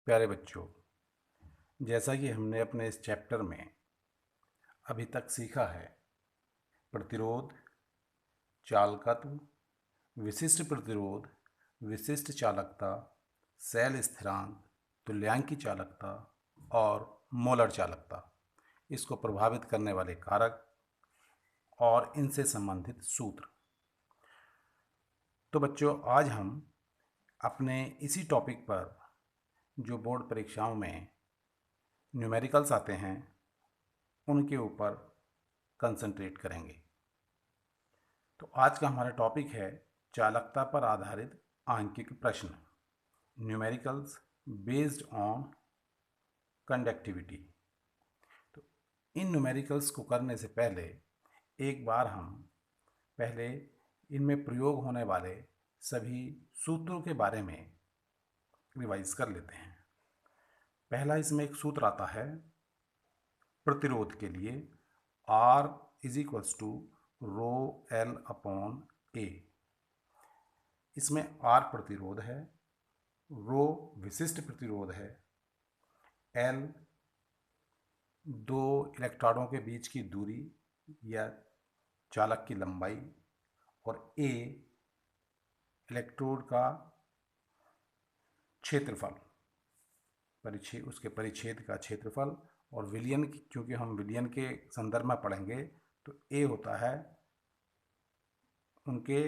प्यारे बच्चों, जैसा कि हमने अपने इस चैप्टर में अभी तक सीखा है, प्रतिरोध, चालकत्व, विशिष्ट प्रतिरोध, विशिष्ट चालकता, सेल स्थिरांक, तुल्यांकी चालकता और मोलर चालकता, इसको प्रभावित करने वाले कारक और इनसे संबंधित सूत्र। तो बच्चों, आज हम अपने इसी टॉपिक पर जो बोर्ड परीक्षाओं में न्यूमेरिकल्स आते हैं उनके ऊपर कंसंट्रेट करेंगे। तो आज का हमारा टॉपिक है चालकता पर आधारित आंकिक प्रश्न, न्यूमेरिकल्स बेस्ड ऑन कंडक्टिविटी। तो इन न्यूमेरिकल्स को करने से पहले एक बार हम पहले इनमें प्रयोग होने वाले सभी सूत्रों के बारे में रिवाइज कर लेते हैं। पहला इसमें एक सूत्र आता है प्रतिरोध के लिए, R is equals to rho l upon a. इसमें R प्रतिरोध है, रो विशिष्ट प्रतिरोध है, L दो इलेक्ट्रॉनों के बीच की दूरी या चालक की लंबाई और A इलेक्ट्रोड का क्षेत्रफल, उसके परिच्छेद का क्षेत्रफल। और विलियन, क्योंकि हम विलियन के संदर्भ में पढ़ेंगे, तो A होता है उनके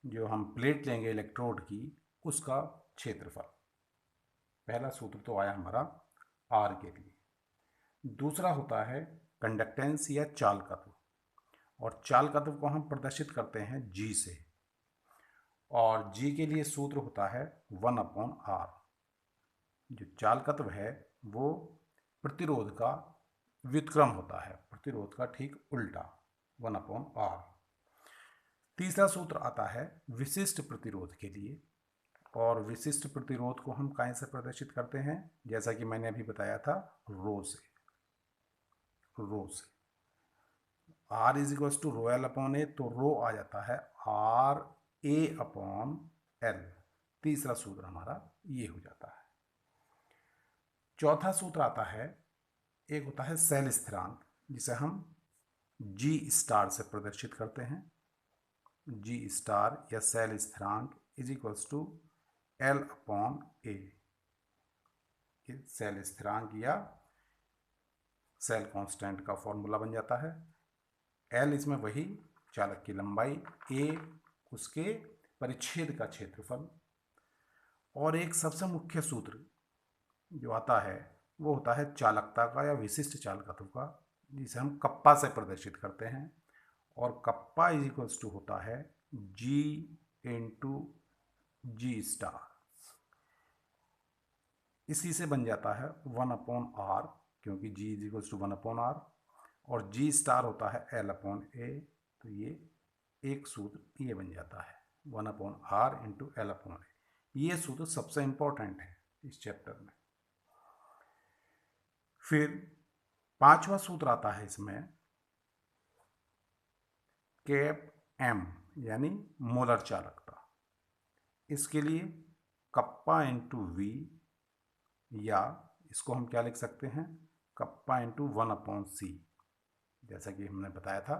जो हम प्लेट लेंगे इलेक्ट्रोड की, उसका क्षेत्रफल। पहला सूत्र तो आया हमारा R के लिए। दूसरा होता है कंडक्टेंस या चालकत्व, और चालकत्व को हम प्रदर्शित करते हैं G से, और G के लिए सूत्र होता है 1/R। जो चालकत्व है वो प्रतिरोध का व्युत्क्रम होता है, प्रतिरोध का ठीक उल्टा, 1/R। तीसरा सूत्र आता है विशिष्ट प्रतिरोध के लिए, और विशिष्ट प्रतिरोध को हम कहाँ से प्रदर्शित करते हैं, जैसा कि मैंने अभी बताया था, रो से। R is equal to rho l upon a, तो रो आ जाता है R A अपॉन L। तीसरा सूत्र हमारा ये हो जाता है। चौथा सूत्र आता है, एक होता है सेल स्थिरांक, जिसे हम G स्टार से प्रदर्शित करते हैं। G स्टार या सेल स्थिरांक is equals to L upon A। Cell स्थिरांक या सेल कांस्टेंट का फॉर्मूला बन जाता है। L इसमें वही चालक की लंबाई, A उसके परिच्छेद का क्षेत्रफल। और एक सबसे मुख्य सूत्र जो आता है वो होता है चालकता का या विशिष्ट चालकत्व का, जिसे हम कप्पा से प्रदर्शित करते हैं। और कप्पा इज इक्वल्स टू होता है G इंटू G स्टार। इसी से बन जाता है 1/R, क्योंकि G is equals to 1/R, और G स्टार होता है L अपॉन A। तो ये एक सूत्र ये बन जाता है 1/R into L upon A। ये सूत्र सबसे इंपॉर्टेंट है इस चैप्टर में। फिर पांचवा सूत्र आता है इसमें कैप M, यानी मोलर चालकता। इसके लिए कप्पा इंटू V, या इसको हम क्या लिख सकते हैं, कप्पा इंटू 1/C। जैसा कि हमने बताया था,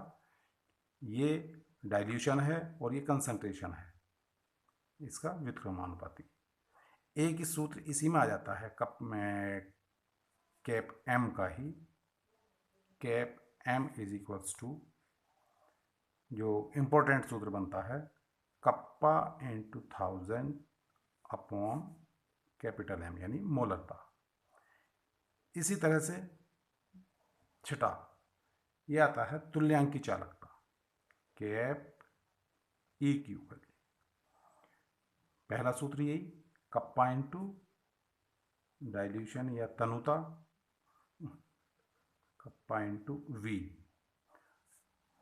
ये डाइल्यूशन है और ये कंसंट्रेशन है, इसका व्युत्क्रमानुपाती। एक ही सूत्र इसी में आ जाता है कप में कैप M का ही। Cap M is equals to, जो इंपॉर्टेंट सूत्र बनता है, kappa into 1000 upon capital M, यानी मोलरता। इसी तरह से छठा ये आता है तुल्यांकी चालकता, कैप EQ का। पहला सूत्र यही, कप्पा इंटू डाइल्यूशन या तनुता, कप्पा इंटू V।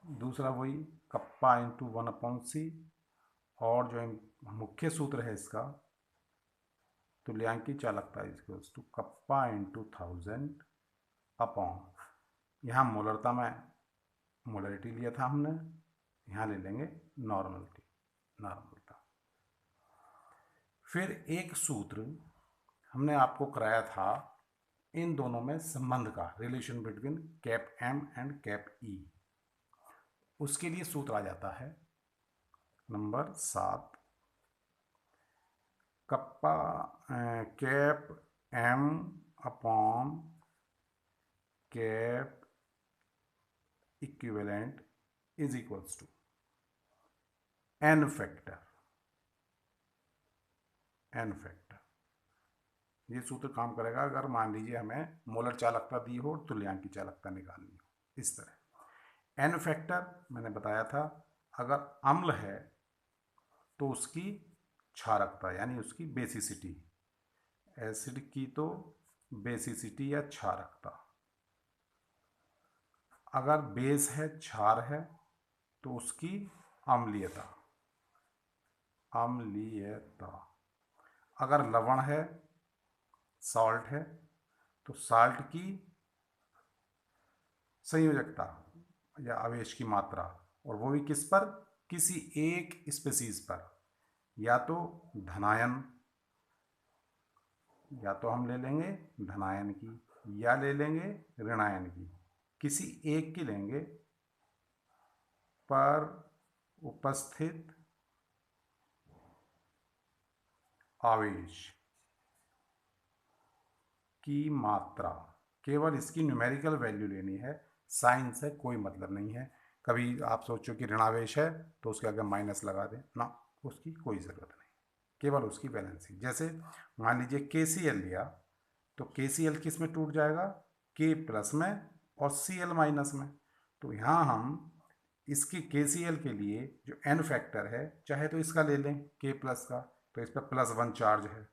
दूसरा वही कप्पा इंटू 1/C, और जो मुख्य सूत्र है इसका, तुल्यांकी चालकता equals to kappa into 1000 upon, यहाँ मोलरता में मोलरिटी लिया था हमने, यहाँ ले लेंगे नॉर्मलता। फिर एक सूत्र हमने आपको कराया था इन दोनों में संबंध का, relation between cap M and cap E. उसके लिए सूत्र आ जाता है number 7, kappa cap M upon cap equivalent is equals to N factor. ये सूत्र काम करेगा अगर मान लीजिए हमें मोलर चालकता दी हो और तुल्यांक की चालकता निकालनी हो। इस तरह एन फैक्टर मैंने बताया था, अगर अम्ल है तो उसकी क्षारकता यानी उसकी बेसिसिटी, एसिड की तो बेसिसिटी या क्षारकता, अगर बेस है क्षार है तो उसकी अम्लीयता, अगर लवण है सॉल्ट है तो साल्ट की संयोजकता या आवेश की मात्रा, और वो भी किस पर, किसी एक स्पीसीज पर, या तो धनायन, या तो हम ले लेंगे धनायन की या ले लेंगे ऋणायन की, किसी एक की लेंगे पर उपस्थित आवेश की मात्रा। केवल इसकी न्यूमेरिकल वैल्यू लेनी है, साइन से कोई मतलब नहीं है। कभी आप सोचो कि ऋणावेश है तो उसके आगे माइनस लगा दें ना, उसकी कोई ज़रूरत नहीं, केवल उसकी वैलेंसी। जैसे मान लीजिए KCl लिया तो KCl किस में टूट जाएगा, K प्लस में और Cl माइनस में। तो यहाँ हम इसकी KCl के लिए जो एन फैक्टर है, चाहे तो इसका ले लें K प्लस का, तो इस पर +1 चार्ज है,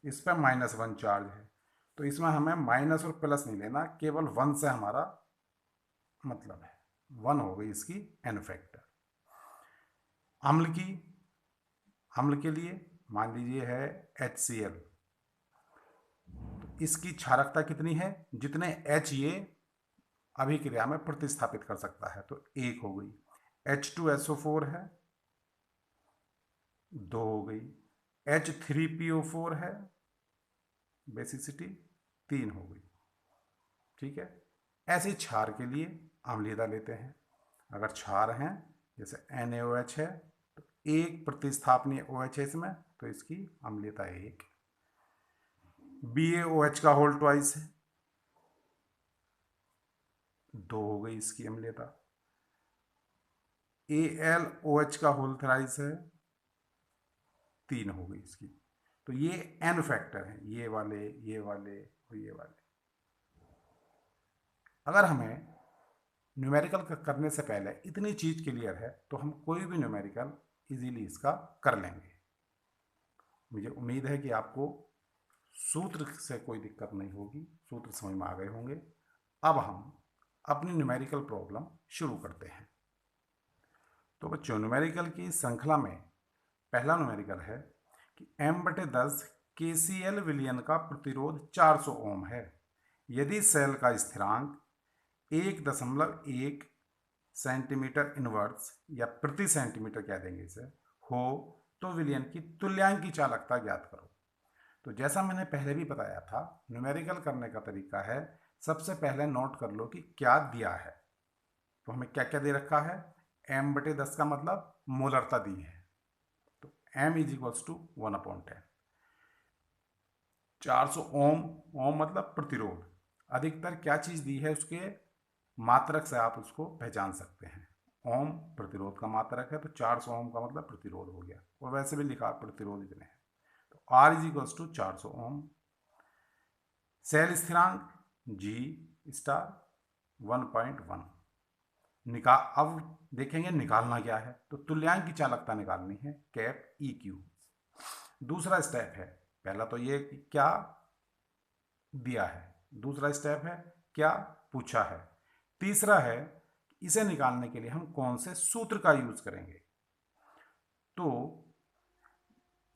इस पर -1 चार्ज है, तो इसमें हमें माइनस और प्लस नहीं लेना, केवल 1 से हमारा मतलब है। 1 हो गई इसकी एन फैक्टर। अम्ल के लिए मान लीजिए है HCl, तो इसकी क्षारकता कितनी है, जितने H ये अभिक्रिया में प्रतिस्थापित कर सकता है, तो 1 हो गई। H2SO4 है 2 हो गई। H3PO4 है बेसिसिटी 3 हो गई। ठीक है, ऐसे क्षार के लिए अम्लीयता लेते हैं। अगर क्षार हैं जैसे NaOH है तो एक प्रतिस्थापनीय OH है इसमें, तो इसकी अम्लीयता 1। BaOH का होल ट्वाइस है 2 हो गई इसकी अम्लीयता। AlOH का होल थ्राइस है 3 हो गई इसकी। तो ये एन फैक्टर हैं, ये वाले और ये वाले। अगर हमें न्यूमेरिकल करने से पहले इतनी चीज़ क्लियर है तो हम कोई भी न्यूमेरिकल इजीली इसका कर लेंगे। मुझे उम्मीद है कि आपको सूत्र से कोई दिक्कत नहीं होगी, सूत्र समझ में आ गए होंगे। अब हम अपनी न्यूमेरिकल प्रॉब्लम शुरू करते हैं। तो बच्चों, न्यूमेरिकल की श्रृंखला में पहला न्यूमेरिकल है कि m/10 KCl विलयन का प्रतिरोध 400 ओम है। यदि सेल का स्थिरांक 1.1 सेंटीमीटर इनवर्स या प्रति सेंटीमीटर कह देंगे इसे हो तो विलयन की तुल्यांक की चालकता ज्ञात करो। तो जैसा मैंने पहले भी बताया था, न्यूमेरिकल करने का तरीका है, सबसे पहले नोट कर लो कि क्या दिया है। तो हमें क्या क्या दे रखा है, m/10 का मतलब मोलरता दी है, तो m = 1/10। 400 ओम मतलब प्रतिरोध। अधिकतर क्या चीज़ दी है उसके मात्रक से आप उसको पहचान सकते हैं। ओम प्रतिरोध का मात्रक है, तो 400 ओम का मतलब प्रतिरोध हो गया, और वैसे भी लिखा प्रतिरोध इतने हैं, तो R = 400 ओम। सेल स्थिरांक G स्टार 1.1। अब देखेंगे निकालना क्या है, तो तुल्यांक की चालकता निकालनी है, कैप EQ। दूसरा स्टेप है, पहला तो ये क्या दिया है, दूसरा स्टेप है क्या पूछा है, तीसरा है इसे निकालने के लिए हम कौन से सूत्र का यूज करेंगे। तो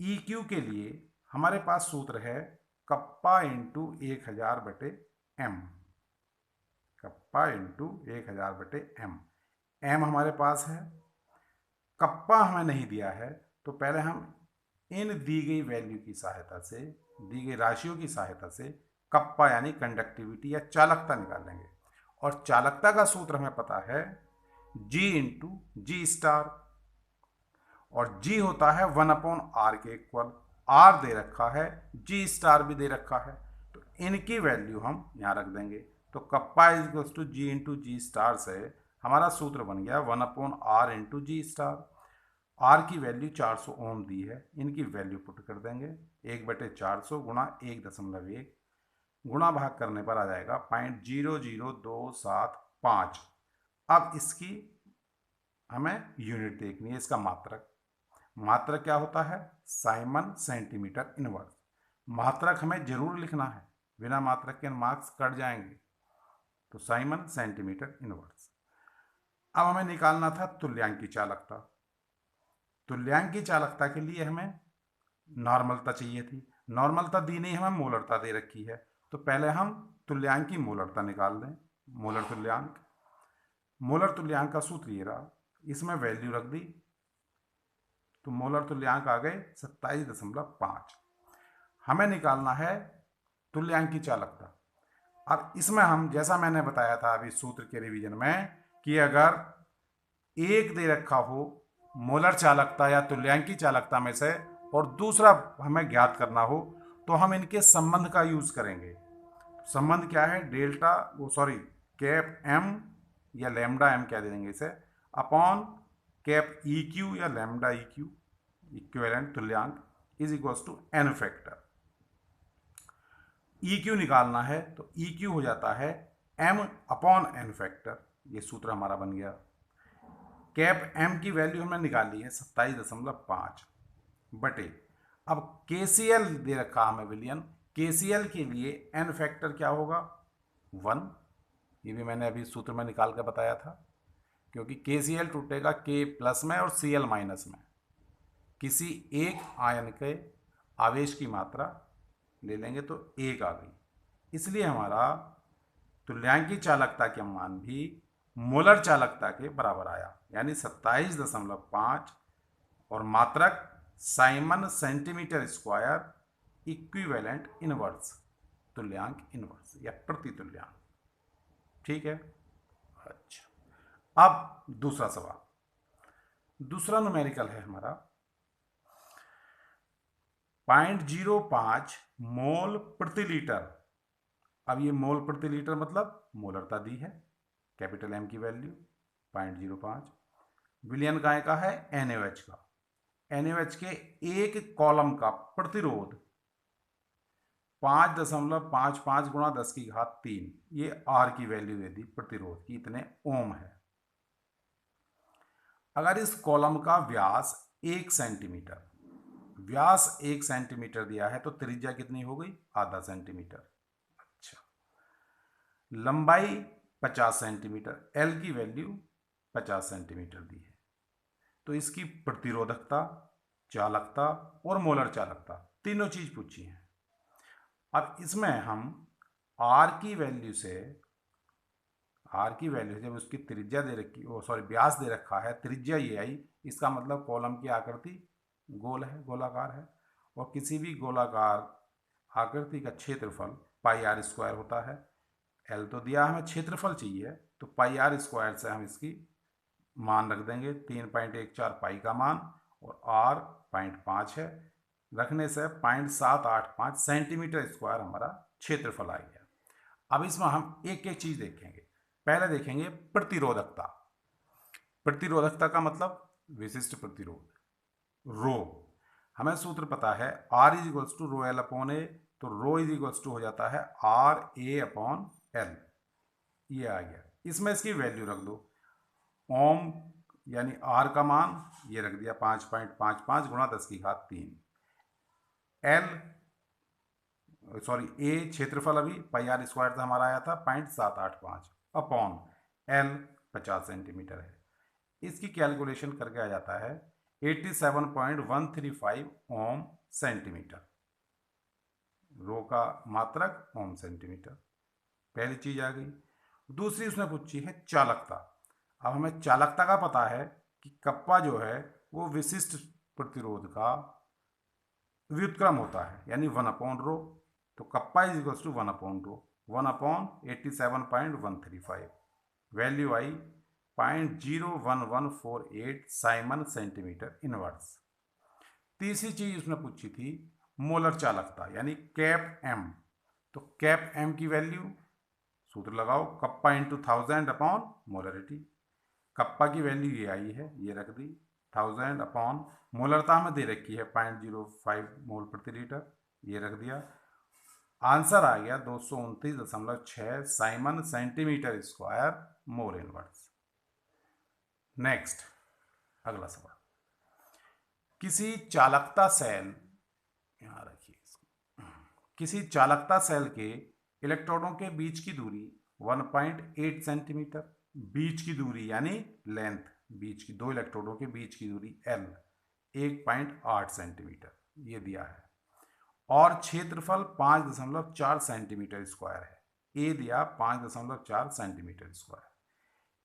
EQ के लिए हमारे पास सूत्र है kappa into 1000/m, kappa into 1000/m। m हमारे पास है, कप्पा हमें नहीं दिया है, तो पहले हम इन दी गई वैल्यू की सहायता से दी गई राशियों की सहायता से कप्पा यानी कंडक्टिविटी या चालकता निकालेंगे। और चालकता का सूत्र हमें पता है G इंटू जी स्टार, और G होता है 1/r के इक्वल। R दे रखा है, G स्टार भी दे रखा है, तो इनकी वैल्यू हम यहाँ रख देंगे। तो kappa is equal to G into G star से हमारा सूत्र बन गया 1/r into G star. R की वैल्यू 400 ओम दी है, इनकी वैल्यू पुट कर देंगे। 1/400 गुणा 1.1 गुणा भाग करने पर आ जाएगा 0.00275। अब इसकी हमें यूनिट देखनी है, इसका मात्रक। मात्रक क्या होता है? Simon centimetre inverse. मात्रक हमें जरूर लिखना है, बिना मात्रक के मार्क्स कट जाएंगे। तो साइमन सेंटीमीटर इनवर्स। अब हमें निकालना था तुल्यांक की चालकता। तुल्यांक की चालकता के लिए हमें नॉर्मलता चाहिए थी। नॉर्मलता दी नहीं, हमें मोलरता दे रखी है। तो पहले हम तुल्यांक की मोलरता निकाल दें। मोलर तुल्यांक, मोलर तुल्यांक का सूत्र ये रहा, इसमें वैल्यू रख दी तो मोलर तुल्यांक आ गए 27.5। हमें निकालना है तुल्यांक की चालकता। अब इसमें हम, जैसा मैंने बताया था अभी सूत्र के रिवीजन में, कि अगर एक दे रखा हो मोलर चालकता या तुल्यांक की चालकता में से और दूसरा हमें ज्ञात करना हो, तो हम इनके संबंध का यूज करेंगे। संबंध क्या है? डेल्टा कैप एम या लैम्डा एम क्या दे देंगे इसे, अपॉन कैप ई क्यू या लैम्डा ई क्यू, इक्विवेलेंट तुल्यांक, is equals to N factor. E Q निकालना है तो ई क्यू हो जाता है एम अपॉन एन फैक्टर। ये सूत्र हमारा बन गया। कैप एम की वैल्यू हमने निकाली है 27.5 बटे, अब केसीएल दे रखा हमें विलियन, केसीएल के लिए एन फैक्टर क्या होगा? 1। ये भी मैंने अभी सूत्र में निकाल कर बताया था, क्योंकि केसीएल टूटेगा के प्लस में और सीएल माइनस में। किसी एक आयन के आवेश की मात्रा ले लेंगे तो 1 आ गई, इसलिए हमारा तुल्यांकी चालकता के मान भी मोलर चालकता के बराबर आया, यानी 27.5, और मात्रक Simon centimetre square equivalent inverse, तुल्यांक इनवर्स या प्रति तुल्यांक। ठीक है। अच्छा, अब दूसरा सवाल, दूसरा न्यूमेरिकल है हमारा 0.05 मोल प्रति लीटर। अब ये मोल प्रति लीटर मतलब मोलरता दी है, कैपिटल एम की वैल्यू 0.05। विलियन काय का है? NaOH का। NaOH के एक कॉलम का प्रतिरोध 5.55 गुणा 10⁻3, ये R की वैल्यू दे दी प्रतिरोध की, इतने ओम है। अगर इस कॉलम का व्यास 1 सेंटीमीटर, व्यास 1 सेंटीमीटर दिया है तो त्रिज्या कितनी हो गई? आधा सेंटीमीटर। अच्छा, लंबाई 50 सेंटीमीटर, L की वैल्यू 50 सेंटीमीटर दी है, तो इसकी प्रतिरोधकता, चालकता और मोलर चालकता तीनों चीज पूछी है। अब इसमें हम R की वैल्यू से, जब उसकी त्रिज्या दे रखी, व्यास दे रखा है, त्रिज्या ये आई, इसका मतलब कॉलम की आकृति गोल है, गोलाकार है, और किसी भी गोलाकार आकृति का क्षेत्रफल πr² होता है। L तो दिया, हमें क्षेत्रफल चाहिए, तो πr² से हम इसकी मान रख देंगे 3.14 पाई का मान, और R 0.5 है, रखने से 0.785 सेंटीमीटर स्क्वायर हमारा क्षेत्रफल आ गया। अब इसमें हम एक एक चीज देखेंगे। पहले देखेंगे प्रतिरोधकता। प्रतिरोधकता का मतलब विशिष्ट प्रतिरोध, रो। हमें सूत्र पता है R is equals to rho l upon a, तो रो इज इक्वल्स टू हो जाता है RA अपॉन एल, ये आ गया। इसमें इसकी वैल्यू रख दो, ओम यानी R का मान ये रख दिया 5.55 गुणा 10⁻3, A क्षेत्रफल अभी πr² से हमारा आया था 0.785 अपॉन L 50 सेंटीमीटर है। इसकी कैलकुलेशन करके आ जाता है 87.135 ओम सेंटीमीटर। रो का मात्रक ओम सेंटीमीटर, पहली चीज आ गई। दूसरी उसने पूछी है चालकता। अब हमें चालकता का पता है कि कप्पा जो है वो विशिष्ट प्रतिरोध का व्युत्क्रम होता है, यानी 1/रो। तो कप्पा इज इक्वल टू 1/रो, 1/87.135। वैल्यू आई 0.01148 साइमन सेंटीमीटर इनवर्स। तीसरी चीज उसने पूछी थी मोलर चालकता, यानी कैप एम। तो कैप एम की वैल्यू, सूत्र लगाओ, kappa into 1000 upon molarity. Kappa की वैल्यू ये आई है, ये रख दी, 1000 अपॉन मोलरता हमें दे रखी है 0.05 मोल प्रति लीटर, ये रख दिया। आंसर आ गया 229.6 Simon centimetre square mole inverse. Next, अगला सवाल। किसी चालकता सेल, यहां रखिए इसको, किसी चालकता सेल के इलेक्ट्रोडों के बीच की दूरी 1.8 सेंटीमीटर, बीच की दूरी यानी लेंथ, बीच की दो इलेक्ट्रोडों के बीच की दूरी L 1.8 सेंटीमीटर ये दिया है, और क्षेत्रफल 5.4 सेंटीमीटर स्क्वायर है। ए दिया 5.4 सेंटीमीटर स्क्वायर।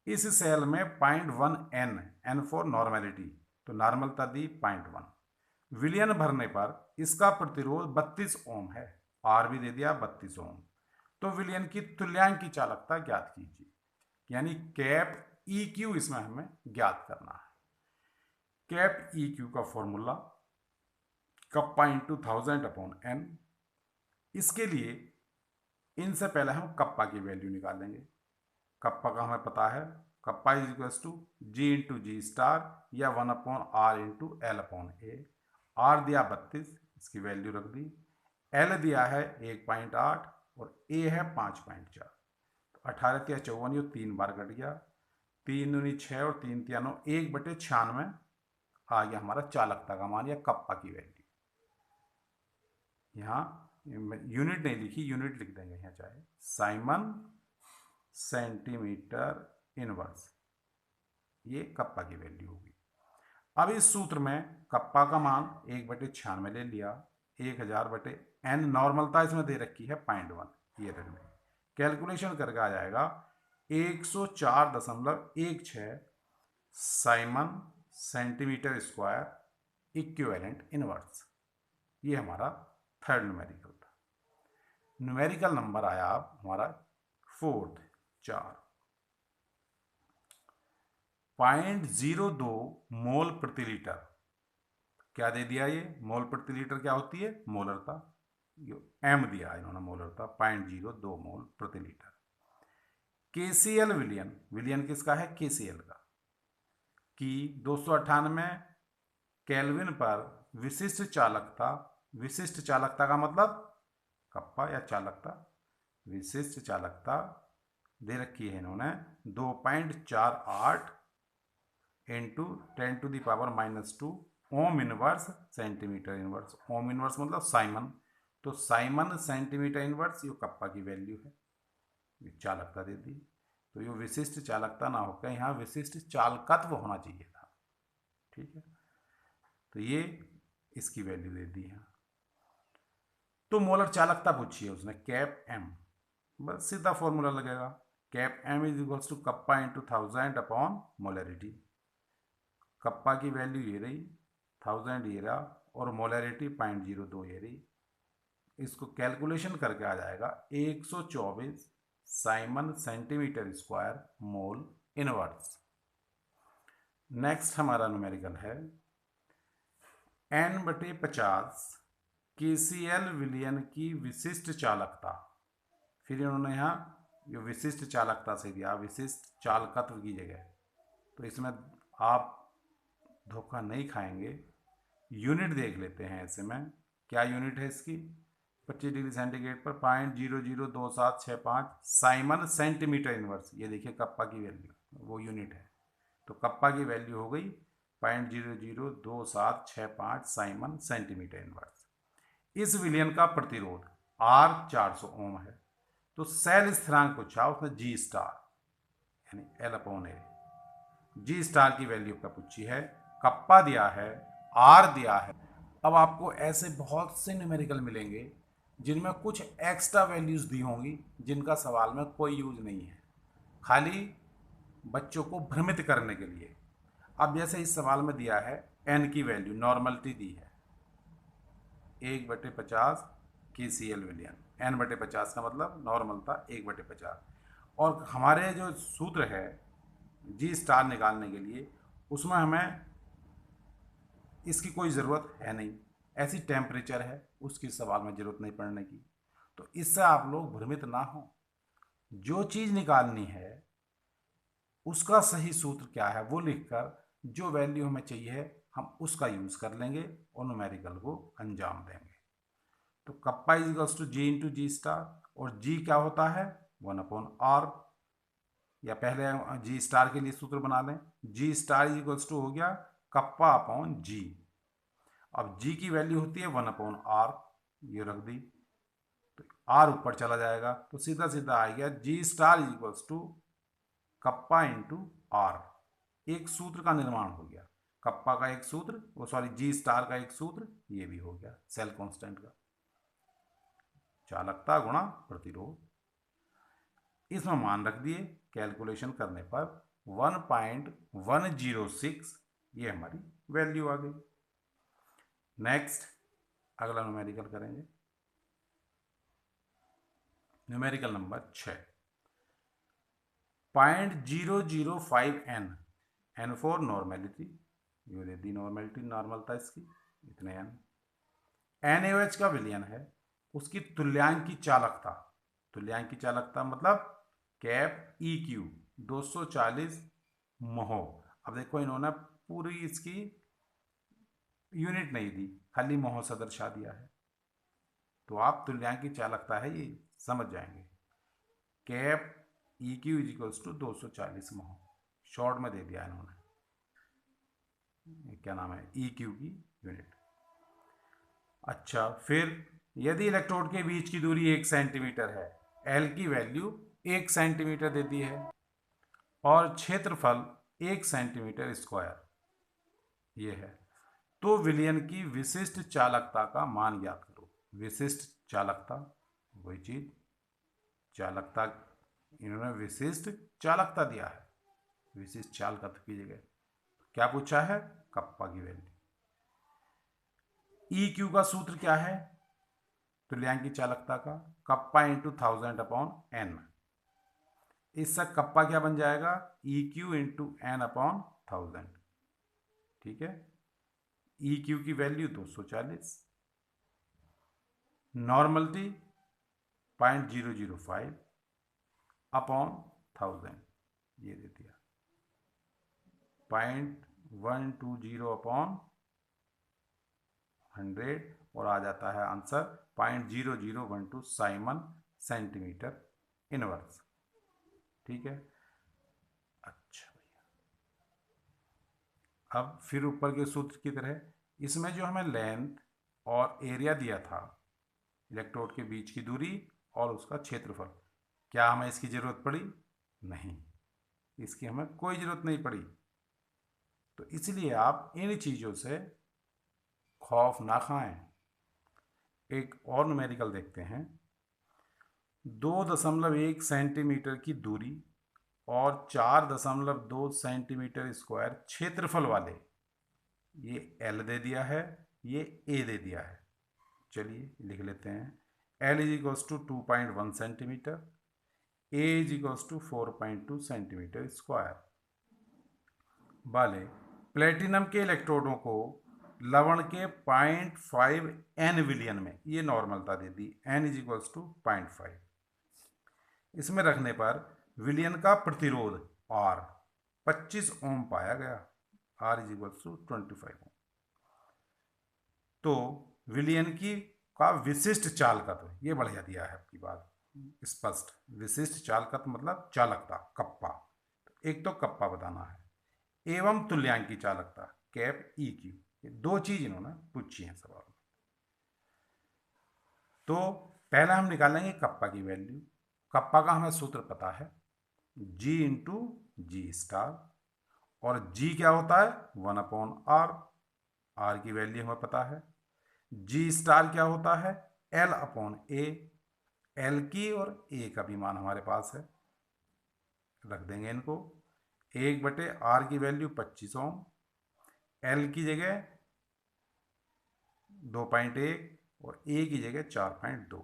इस सेल में 0.1 N फॉर नॉर्मेलिटी, तो नॉर्मलता दी 0.1। विलयन भरने पर इसका प्रतिरोध 32 ओम है, आर भी दे दिया 32 ओम। तो विलयन की तुल्यांक की चालकता ज्ञात कीजिए, यानी कैप ई क्यू इसमें हमें ज्ञात करना है। कैप ई क्यू का formula kappa into 1000 upon N. इसके लिए इनसे पहले हम कप्पा की वैल्यू निकालेंगे। कप्पा का हमें पता है, kappa is equal to G into G star या 1/r into L upon A. R दिया 32, इसकी वैल्यू रख दी। एल दिया है 1.8 और ए है 5.4। तो 18 तिया 54, ये 3 बार कट गया, 3 दूनी 6 और 3 तिया 9, 1/96 आ गया हमारा चालकता का मान या कप्पा की वैल्यू। यहाँ यूनिट नहीं लिखी, यूनिट लिख देंगे यहाँ चाहे, साइमन सेंटीमीटर इनवर्स, ये कप्पा की वैल्यू होगी। अब इस सूत्र में कप्पा का मान 1/96 ले लिया, 1000/n, नॉर्मलता इसमें दे रखी है 0.1, ये रख दें। कैलकुलेशन करके आ जाएगा 104.16 Simon centimetre square equivalent inverse. ये हमारा थर्ड न्यूमेरिकल था। न्यूमेरिकल नंबर आया अब हमारा फोर्थ, 4। 0.02 मोल प्रति लीटर, क्या दे दिया ये, मोल प्रति लीटर क्या होती है, मोलरता, एम दिया इन्होंने मोलरता 0.02 मोल प्रति लीटर। केसीएल विलियन, विलियन किसका है, केसीएल का, कि 298 केल्विन पर विशिष्ट चालकता, विशिष्ट चालकता का मतलब कप्पा या चालकता, विशिष्ट चालकता दे रखी है इन्होंने 2.48 into 10⁻⁻² ohm inverse centimetre inverse. Ohm inverse मतलब साइमन, तो साइमन सेंटीमीटर इनवर्स ये कप्पा की वैल्यू है, ये चालकता दे दी। तो ये विशिष्ट चालकता ना होकर यहाँ विशिष्ट चालकत्व होना चाहिए था, ठीक है। तो ये इसकी वैल्यू दे दी है। तो मोलर चालकता पूछी है उसने, कैप एम, बस सीधा फॉर्मूला लगेगा, cap M is equals to kappa into 1000 upon molarity. Kappa की वैल्यू ये रही, 1000 ये रहा, और मोलरिटी 0.02 ये रही। इसको कैलकुलेशन करके आ जाएगा 124 Simon centimetre square mole inverse. Next हमारा न्यूमेरिकल है n/50 केसीएल विलयन की विशिष्ट चालकता। फिर इन्होंने यहाँ जो विशिष्ट चालकता से दिया, विशिष्ट चालकत्व की जगह, तो इसमें आप धोखा नहीं खाएंगे, यूनिट देख लेते हैं ऐसे में। क्या यूनिट है इसकी, 25 डिग्री सेंटीग्रेड पर 0.002765 साइमन सेंटीमीटर इनवर्स, ये देखिए कप्पा की वैल्यू, वो यूनिट है। तो कप्पा की वैल्यू हो गई 0.002765 साइमन सेंटीमीटर इनवर्स। इस विलयन का प्रतिरोध R 400 ओम है। तो सेल स्थिरांक पूछा उसने जी स्टार, यानी L/A, जी स्टार की वैल्यू का पूछी है, कप्पा दिया है, R दिया है। अब आपको ऐसे बहुत से न्यूमेरिकल मिलेंगे जिनमें कुछ एक्स्ट्रा वैल्यूज दी होंगी जिनका सवाल में कोई यूज नहीं है, खाली बच्चों को भ्रमित करने के लिए। अब जैसे इस सवाल में दिया है n की वैल्यू, नॉर्मलिटी दी है, 1/50 KCl विलियन, n/50 का मतलब नॉर्मल था 1/50। और हमारे जो सूत्र है जी स्टार निकालने के लिए, उसमें हमें इसकी कोई ज़रूरत है नहीं, ऐसी टेम्परेचर है, उसकी सवाल में ज़रूरत नहीं पड़ने की। तो इससे आप लोग भ्रमित ना हो, जो चीज़ निकालनी है उसका सही सूत्र क्या है वो लिखकर जो वैल्यू हमें चाहिए हम उसका यूज़ कर लेंगे और न्यूमेरिकल को अंजाम देंगे। तो kappa is equals to G into G star, और जी क्या होता है 1/r, या पहले जी स्टार के लिए सूत्र बना लें, जी स्टार इज इक्वल्स टू हो गया कप्पा अपॉन जी। अब जी की वैल्यू होती है 1/r, ये रख दी, तो r ऊपर चला जाएगा, तो सीधा सीधा आ गया G star is equals to kappa into R. एक सूत्र का निर्माण हो गया, कप्पा का एक सूत्र, वो सॉरी जी स्टार का एक सूत्र, ये भी हो गया सेल कांस्टेंट का, चालकता गुणा प्रतिरोध। इसमें मान रख दिए, कैलकुलेशन करने पर 1.106 ये हमारी वैल्यू आ गई। नेक्स्ट अगला न्यूमेरिकल करेंगे, numerical number 6, 0.005 n for normality, ये दे दी नॉर्मेलिटी, नॉर्मल था इसकी, इतने NaOH का विलयन है, उसकी तुल्यांक की चालकता, तुल्यांक की चालकता मतलब कैप EQ 240 महो। अब देखो इन्होंने पूरी इसकी यूनिट नहीं दी, खाली महो से दर्शा दिया है, तो आप तुल्यांक की चालकता है ये समझ जाएंगे। Cap EQ is equals to 240 mho, short में दे दिया इन्होंने, क्या नाम है EQ की यूनिट। अच्छा, फिर यदि इलेक्ट्रोड के बीच की दूरी 1 सेंटीमीटर है, L की वैल्यू 1 सेंटीमीटर दे दी है, और क्षेत्रफल 1 सेंटीमीटर स्क्वायर ये है, तो विलयन की विशिष्ट चालकता का मान ज्ञात करो। विशिष्ट चालकता, वही चीज, चालकता इन्होंने विशिष्ट चालकता दिया है, विशिष्ट चालकता की जगह क्या पूछा है, कप्पा की वैल्यू। EQ का सूत्र क्या है, तुल्यांक की चालकता का, कप्पा इंटू 1000/n। इससे कप्पा क्या बन जाएगा, EQ इंटू n/1000, ठीक है। EQ की वैल्यू 240, नॉर्मलिटी 0.005/1000, ये दे दिया 0.120/100, और आ जाता है आंसर 0.0012 साइमन सेंटीमीटर इनवर्स, ठीक है। अच्छा भैया, अब फिर ऊपर के सूत्र की तरह इसमें जो हमें लेंथ और एरिया दिया था, इलेक्ट्रोड के बीच की दूरी और उसका क्षेत्रफल, क्या हमें इसकी ज़रूरत पड़ी, नहीं, इसकी हमें कोई ज़रूरत नहीं पड़ी। तो इसलिए आप इन चीज़ों से खौफ ना खाएं। एक और न्यूमेरिकल देखते हैं, 2.1 सेंटीमीटर की दूरी और 4.2 सेंटीमीटर स्क्वायर क्षेत्रफल वाले, ये L दे दिया है, ये A दे दिया है, चलिए लिख लेते हैं। L is equals to 2.1 centimetre, A is equals to 4.2 centimetre square वाले प्लेटिनम के इलेक्ट्रोडों को लवण के 0.5 n विलियन में, ये नॉर्मलता दे दी, n इज इक्वल्स टू 0.5, इसमें रखने पर विलियन का प्रतिरोध R 25 ओम पाया गया, R इज इक्वल्स टू 25 ओम। तो विलियन की का विशिष्ट चालकत्व, ये बढ़िया दिया है आपकी बात स्पष्ट, विशिष्ट चालकत्व मतलब चालकता कप्पा, एक तो कप्पा बताना है, एवं तुल्यांक की चालकता कैप EQ, ये दो चीज इन्होंने पूछी है सवाल में। तो पहले हम निकालेंगे कप्पा की वैल्यू, कप्पा का हमें सूत्र पता है G इंटू जी स्टार, और G क्या होता है 1/r, R की वैल्यू हमें पता है। G स्टार क्या होता है L/A, L की और A का भी मान हमारे पास है, रख देंगे इनको, 1/r की वैल्यू 25 ओम, L की जगह 2.1 और ए की जगह 4.2,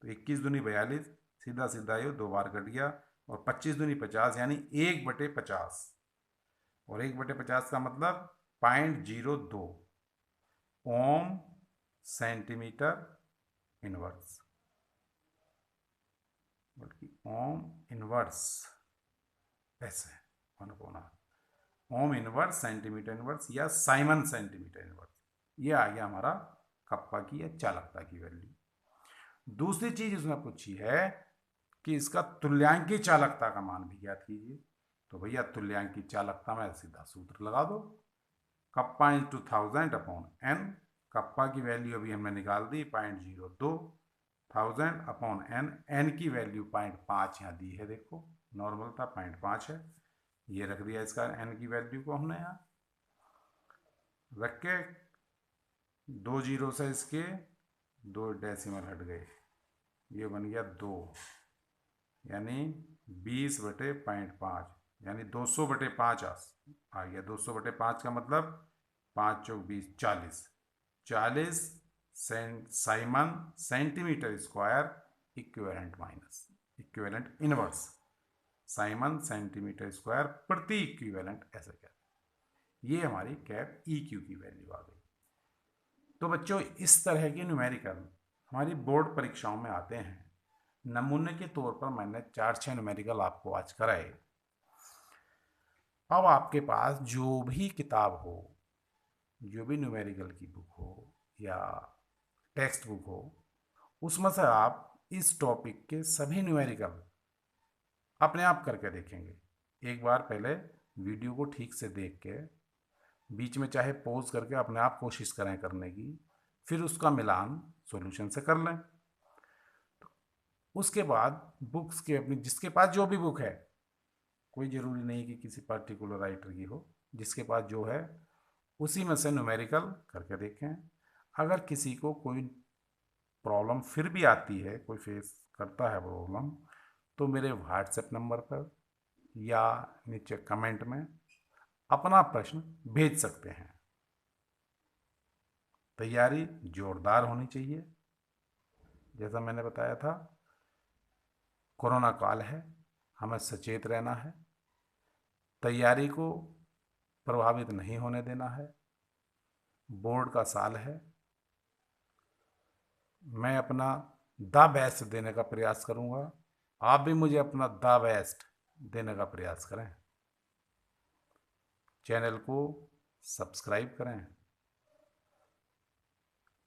तो 21 दूनी 42, सीधा सीधा ये 2 बार कट गया, और 25 दूनी 50 यानी 1/50, और 1/50 का मतलब 0.02 ओम सेंटीमीटर इनवर्स, बल्कि ओम इनवर्स ऐसे ओम इनवर्स सेंटीमीटर इनवर्स या साइमन सेंटीमीटर इनवर्स, ये आ गया हमारा कप्पा की या चालकता की वैल्यू। दूसरी चीज उसने पूछी है कि इसका तुल्यांकी चालकता का मान भी ज्ञात कीजिए। तो भैया तुल्यांकी चालकता में सीधा सूत्र लगा दो, kappa into 1000 upon N. Kappa की वैल्यू अभी हमने निकाल दी 0.02, 1000 अपॉन एन, एन की वैल्यू 0.5 यहाँ दी है, देखो नॉर्मल था 0.5 है, ये रख दिया इसका एन की वैल्यू को हमने यहाँ रख के, 2 जीरो से इसके 2 डेसिमल हट गए, ये बन गया 2, यानी 20/5, यानी 200/5 आ गया। 200/5 का मतलब 5 चौक 20, 40 Simon centimetre square equivalent minus equivalent inverse Simon centimetre square प्रति इक्विवेलेंट, ऐसा क्या, ये हमारी कैप ई क्यू की वैल्यू आ गई। तो बच्चों इस तरह के न्यूमेरिकल हमारी बोर्ड परीक्षाओं में आते हैं। नमूने के तौर पर मैंने 4-6 न्यूमेरिकल आपको आज कराए। अब आपके पास जो भी किताब हो, जो भी न्यूमेरिकल की बुक हो या टेक्स्ट बुक हो, उसमें से आप इस टॉपिक के सभी न्यूमेरिकल अपने आप करके देखेंगे। एक बार पहले वीडियो को ठीक से देख के, बीच में चाहे पॉज करके अपने आप कोशिश करें करने की, फिर उसका मिलान सॉल्यूशन से कर लें। उसके बाद बुक्स के अपनी, जिसके पास जो भी बुक है, कोई ज़रूरी नहीं कि किसी पर्टिकुलर राइटर की हो, जिसके पास जो है उसी में से न्यूमेरिकल करके देखें। अगर किसी को कोई प्रॉब्लम फिर भी आती है, कोई फेस करता है प्रॉब्लम, तो मेरे व्हाट्सएप नंबर पर या नीचे कमेंट में अपना प्रश्न भेज सकते हैं। तैयारी जोरदार होनी चाहिए। जैसा मैंने बताया था, कोरोना काल है, हमें सचेत रहना है, तैयारी को प्रभावित नहीं होने देना है। बोर्ड का साल है, मैं अपना द बेस्ट देने का प्रयास करूंगा, आप भी मुझे अपना द बेस्ट देने का प्रयास करें। चैनल को सब्सक्राइब करें,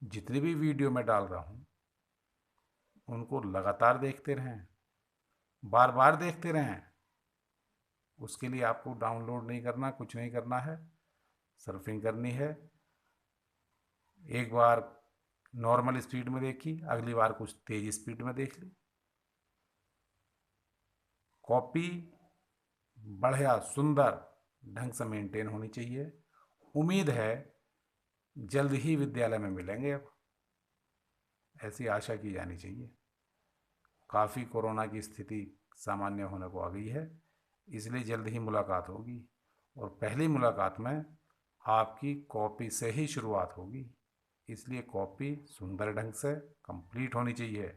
जितनी भी वीडियो मैं डाल रहा हूं उनको लगातार देखते रहें, बार बार देखते रहें। उसके लिए आपको डाउनलोड नहीं करना, कुछ नहीं करना है, सर्फिंग करनी है। एक बार नॉर्मल स्पीड में देखी, अगली बार कुछ तेज स्पीड में देख ली। कॉपी बढ़िया सुंदर ढंग से मेंटेन होनी चाहिए। उम्मीद है जल्द ही विद्यालय में मिलेंगे, अब ऐसी आशा की जानी चाहिए। काफ़ी कोरोना की स्थिति सामान्य होने को आ गई है, इसलिए जल्द ही मुलाकात होगी, और पहली मुलाकात में आपकी कॉपी से ही शुरुआत होगी। इसलिए कॉपी सुंदर ढंग से कंप्लीट होनी चाहिए,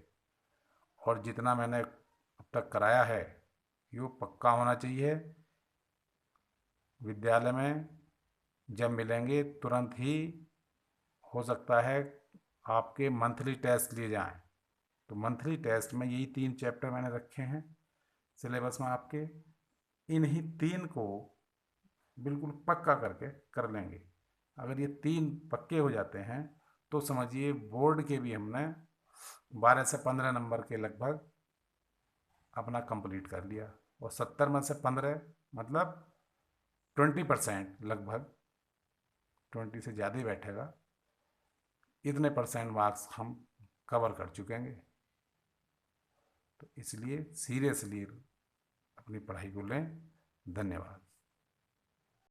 और जितना मैंने अब तक कराया है ये पक्का होना चाहिए। विद्यालय में जब मिलेंगे तुरंत ही हो सकता है आपके मंथली टेस्ट लिए जाएं, तो मंथली टेस्ट में यही 3 चैप्टर मैंने रखे हैं सिलेबस में आपके, इन्हीं 3 को बिल्कुल पक्का करके कर लेंगे। अगर ये 3 पक्के हो जाते हैं तो समझिए बोर्ड के भी हमने 12 से 15 नंबर के लगभग अपना कंप्लीट कर लिया, और 70 में से 15 मतलब 20% लगभग, 20 से ज़्यादा ही बैठेगा, इतने % मार्क्स हम कवर कर चुकेंगे। तो इसलिए सीरियसली अपनी पढ़ाई को लें। धन्यवाद।